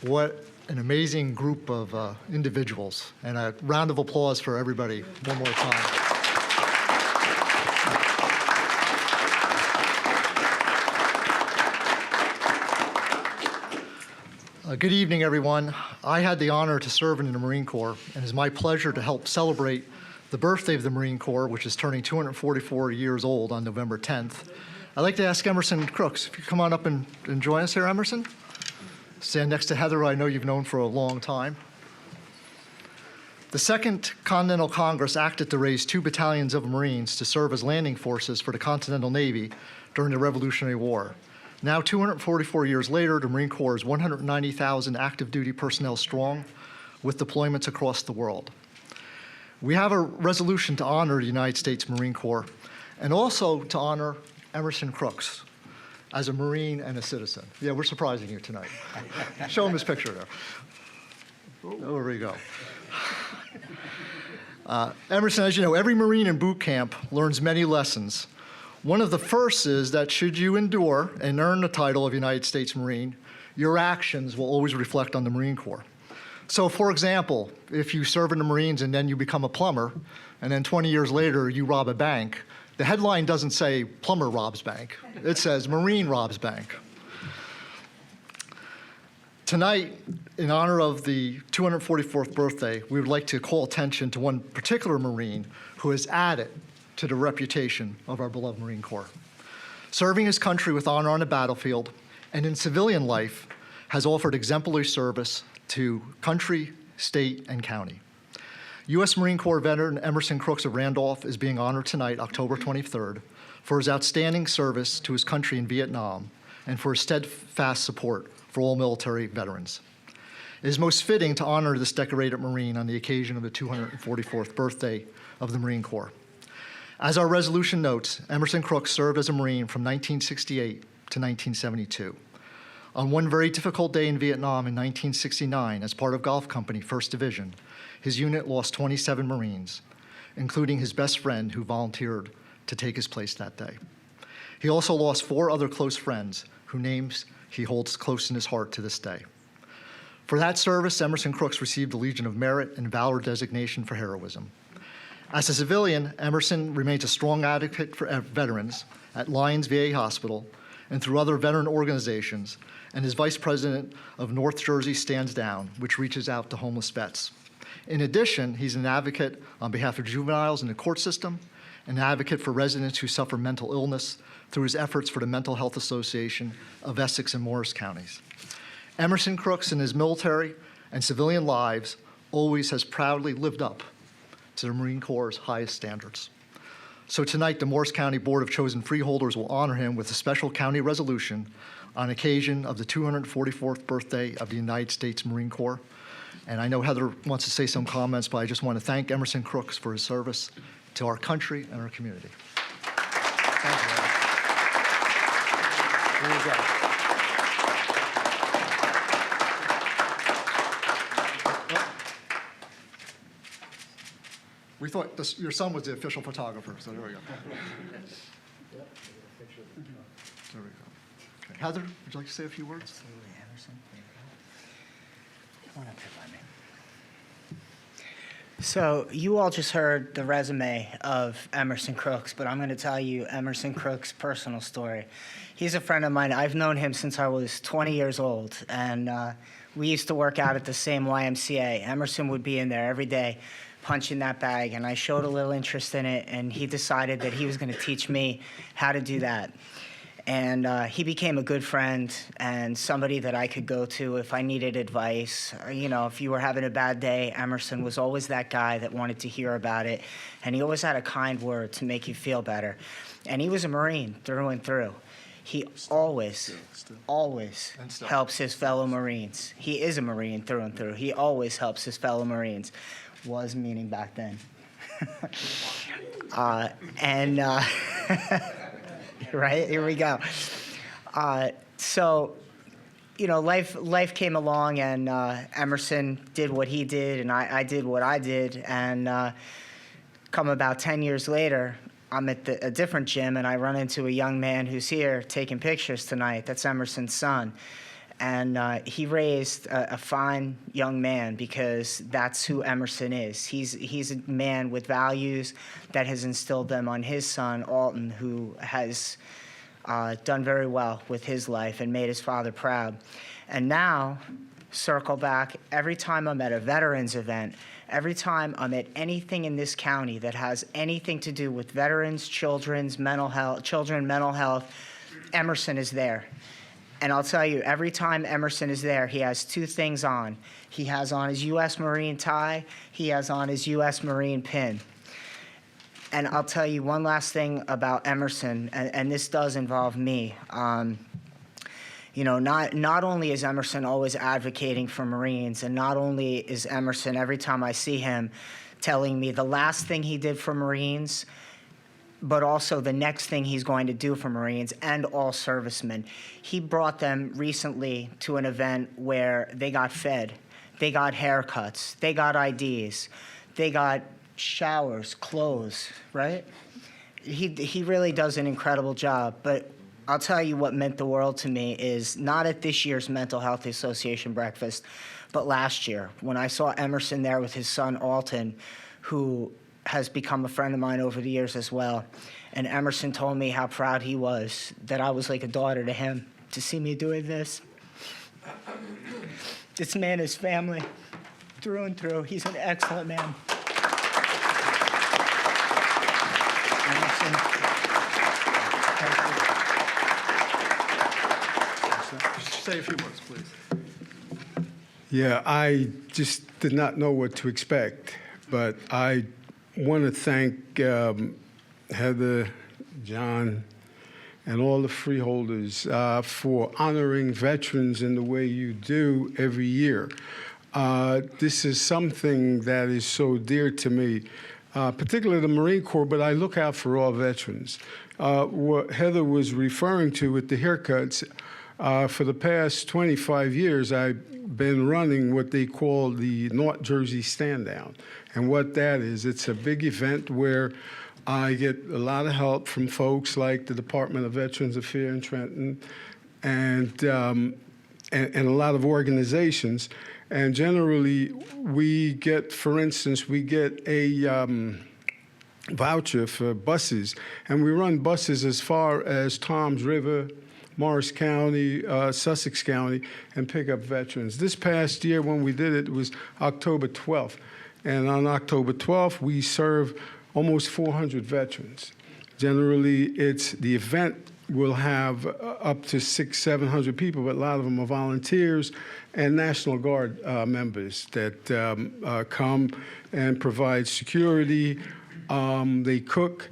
What an amazing group of individuals. And a round of applause for everybody one more time. Good evening, everyone. I had the honor to serve in the Marine Corps, and it is my pleasure to help celebrate the birthday of the Marine Corps, which is turning 244 years old on November 10th. I'd like to ask Emerson Crooks, if you come on up and join us here, Emerson. Stand next to Heather, who I know you've known for a long time. The Second Continental Congress acted to raise 2 battalions of Marines to serve as landing forces for the Continental Navy during the Revolutionary War. Now, 244 years later, the Marine Corps is 190,000 active duty personnel strong with deployments across the world. We have a resolution to honor the United States Marine Corps and also to honor Emerson Crooks as a Marine and a citizen. Yeah, we're surprising you tonight. Show him his picture there. Oh, there we go. Emerson, as you know, every Marine in boot camp learns many lessons. One of the first is that should you endure and earn the title of United States Marine, your actions will always reflect on the Marine Corps. So, for example, if you serve in the Marines and then you become a plumber, and then 20 years later you rob a bank, the headline doesn't say plumber robs bank. It says Marine robs bank. Tonight, in honor of the 244th birthday, we would like to call attention to one particular Marine who has added to the reputation of our beloved Marine Corps. Serving his country with honor on the battlefield and in civilian life has offered exemplary service to country, state, and county. U.S. Marine Corps veteran Emerson Crooks of Randolph is being honored tonight, October 23rd, for his outstanding service to his country in Vietnam and for his steadfast support for all military veterans. It is most fitting to honor this decorated Marine on the occasion of the 244th birthday of the Marine Corps. As our resolution notes, Emerson Crooks served as a Marine from 1968 to 1972. On one very difficult day in Vietnam in 1969, as part of Golf Company, 1st Division, his unit lost 27 Marines, including his best friend who volunteered to take his place that day. He also lost 4 other close friends whose names he holds close in his heart to this day. For that service, Emerson Crooks received the Legion of Merit and Valor designation for heroism. As a civilian, Emerson remains a strong advocate for veterans at Lyons VA Hospital and through other veteran organizations, and is vice president of North Jersey Stands Down, which reaches out to homeless vets. In addition, he's an advocate on behalf of juveniles in the court system, an advocate for residents who suffer mental illness through his efforts for the Mental Health Association of Essex and Morris counties. Emerson Crooks in his military and civilian lives always has proudly lived up to the Marine Corps' highest standards. So tonight, the Morris County Board of Chosen Freeholders will honor him with a special county resolution on occasion of the 244th birthday of the United States Marine Corps. And I know Heather wants to say some comments, but I just want to thank Emerson Crooks for his service to our country and our community. Thank you, Heather. Here you go. We thought your son was the official photographer, so there we go. There we go. Okay. Heather, would you like to say a few words? Absolutely, Emerson. Come on up here by me. So you all just heard the resume of Emerson Crooks, but I'm going to tell you Emerson Crooks' personal story. He's a friend of mine. I've known him since I was 20 years old, and we used to work out at the same YMCA. Emerson would be in there every day punching that bag, and I showed a little interest in it, and he decided that he was going to teach me how to do that. And he became a good friend and somebody that I could go to if I needed advice. You know, if you were having a bad day, Emerson was always that guy that wanted to hear about it, and he always had a kind word to make you feel better. And he was a Marine through and through. He always helps his fellow Marines. He is a Marine through and through. He always helps his fellow Marines. Was meaning back then. Right, here we go. So, you know, life came along, and Emerson did what he did, and I did what I did, and come about 10 years later, I'm at a different gym, and I run into a young man who's here taking pictures tonight. That's Emerson's son. And he raised a fine young man, because that's who Emerson is. He's a man with values that has instilled them on his son, Alton, who has done very well with his life and made his father proud. And now, circle back, every time I'm at a veterans event, every time I'm at anything in this county that has anything to do with veterans, children's mental health, Emerson is there. And I'll tell you, every time Emerson is there, he has two things on. He has on his U.S. Marine tie. He has on his U.S. Marine pin. And I'll tell you one last thing about Emerson, and this does involve me. Not only is Emerson always advocating for Marines, and not only is Emerson, every time I see him, telling me the last thing he did for Marines, but also the next thing he's going to do for Marines and all servicemen. He brought them recently to an event where they got fed, they got haircuts, they got IDs, they got showers, clothes, right? He really does an incredible job. But I'll tell you what meant the world to me is not at this year's Mental Health Association breakfast, but last year when I saw Emerson there with his son Alton, who has become a friend of mine over the years as well. And Emerson told me how proud he was, that I was like a daughter to him, to see me doing this. This man is family, through and through. He's an excellent man. Emerson, thank you. Say a few words, please. Yeah, I just did not know what to expect, but I want to thank Heather, John, and all the freeholders for honoring veterans in the way you do every year. This is something that is so dear to me, particularly the Marine Corps, but I look out for all veterans. What Heather was referring to with the haircuts, for the past 25 years, I've been running what they call the North Jersey Stand Down. And what that is, it's a big event where I get a lot of help from folks like the Department of Veterans Affairs in Trenton and a lot of organizations. And generally, we get, for instance, we get a voucher for buses. And we run buses as far as Toms River, Morris County, Sussex County, and pick up veterans. This past year when we did it, it was October 12th. And on October 12th, we serve almost 400 veterans. Generally, the event will have up to 600-700 people, but a lot of them are volunteers and National Guard members that come and provide security. They cook.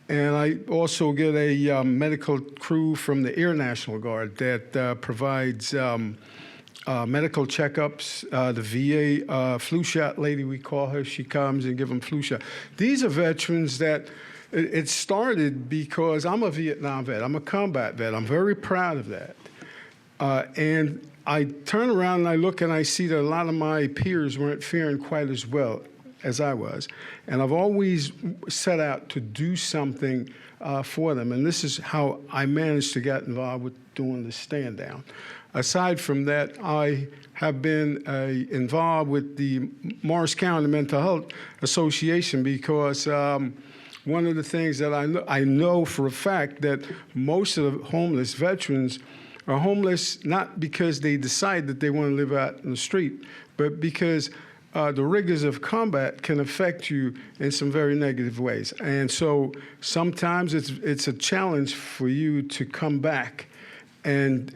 And I also get a medical crew from the Air National Guard that provides medical checkups. The VA flu shot lady, we call her, she comes and give them flu shot. These are veterans that it started because I'm a Vietnam vet. I'm a combat vet. I'm very proud of that. And I turn around and I look and I see that a lot of my peers weren't faring quite as well as I was. And I've always set out to do something for them. And this is how I managed to get involved with doing the stand down. Aside from that, I have been involved with the Morris County Mental Health Association because one of the things that I know for a fact that most of the homeless veterans are homeless not because they decide that they want to live out in the street, but because the rigors of combat can affect you in some very negative ways. And so sometimes it's a challenge for you to come back and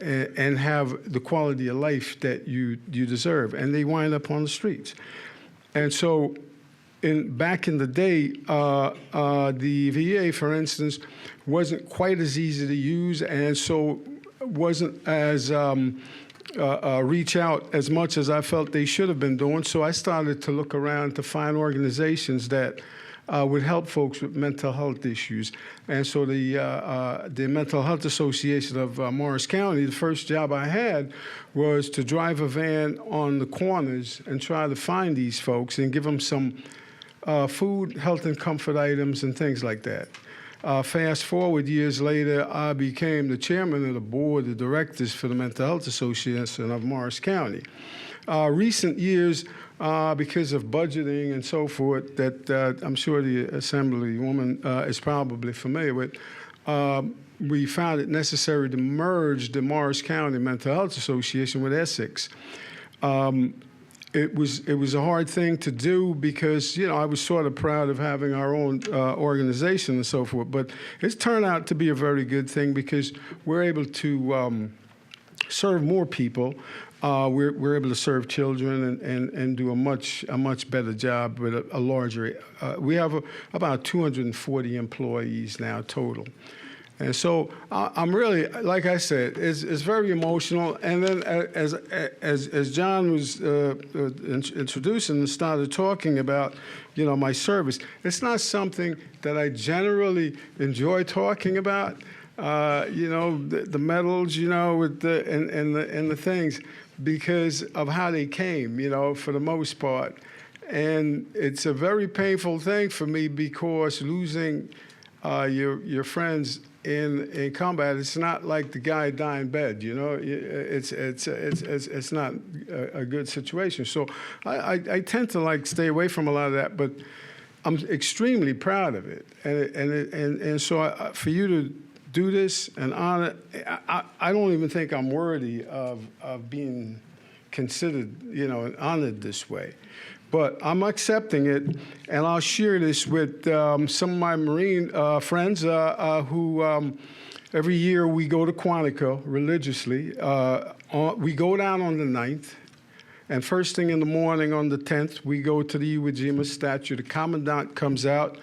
have the quality of life that you deserve. And they wind up on the streets. And so back in the day, the VA, for instance, wasn't quite as easy to use, and so wasn't as reach out as much as I felt they should have been doing. So I started to look around to find organizations that would help folks with mental health issues. And so the Mental Health Association of Morris County, the first job I had was to drive a van on the corners and try to find these folks and give them some food, health, and comfort items and things like that. Fast forward years later, I became the chairman of the board of directors for the Mental Health Association of Morris County. Recent years, because of budgeting and so forth, that I'm sure the Assemblywoman is probably familiar with, we found it necessary to merge the Morris County Mental Health Association with Essex. It was a hard thing to do because, I was sort of proud of having our own organization and so forth, but it's turned out to be a very good thing because we're able to serve more people. We're able to serve children and do a much better job with a larger. We have about 240 employees now total. And so I'm really, like I said, it's very emotional. And then as John was introducing and started talking about, my service, it's not something that I generally enjoy talking about. The medals, with and the things, because of how they came, for the most part. And it's a very painful thing for me because losing your friends in combat, it's not like the guy died in bed, it's not a good situation. So I tend to stay away from a lot of that, but I'm extremely proud of it. And so for you to do this and honor, I don't even think I'm worthy of being considered, and honored this way. But I'm accepting it, and I'll share this with some of my Marine friends who every year we go to Quantico religiously. We go down on the 9th, and first thing in the morning on the 10th, we go to the Iwo Jima statue. The commandant comes out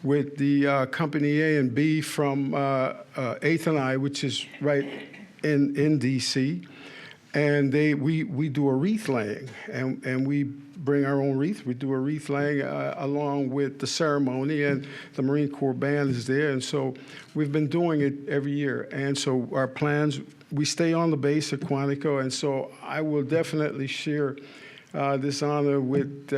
with the Company A and B from 8th and I, which is right in D.C., and we do a wreath laying, and we bring our own wreath. We do a wreath laying along with the ceremony, and the Marine Corps band is there, and so we've been doing it every year. And so our plans, we stay on the base at Quantico, and so I will definitely share this honor with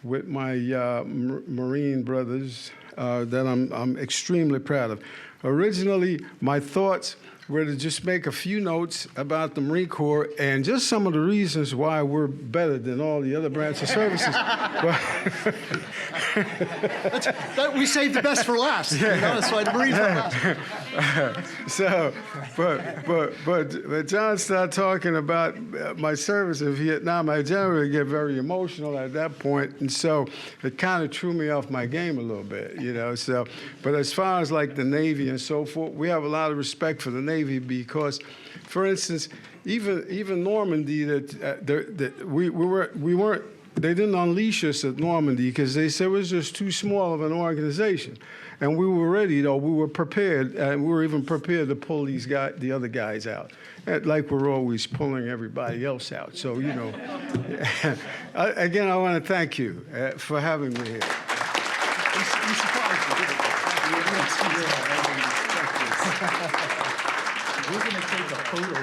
my Marine brothers that I'm extremely proud of. Originally, my thoughts were to just make a few notes about the Marine Corps and just some of the reasons why we're better than all the other branch of services. We saved the best for last. That's why the Marines are last. So, but John started talking about my service in Vietnam. I generally get very emotional at that point, and so it kind of threw me off my game a little bit, So, but as far as the Navy and so forth, we have a lot of respect for the Navy because, for instance, even Normandy, we weren't. They didn't unleash us at Normandy because they said it was just too small of an organization. And we were ready, though. We were prepared, and we were even prepared to pull the other guys out, like we're always pulling everybody else out. So, again, I want to thank you for having me here. We surprised you, didn't we? We're going to take a photo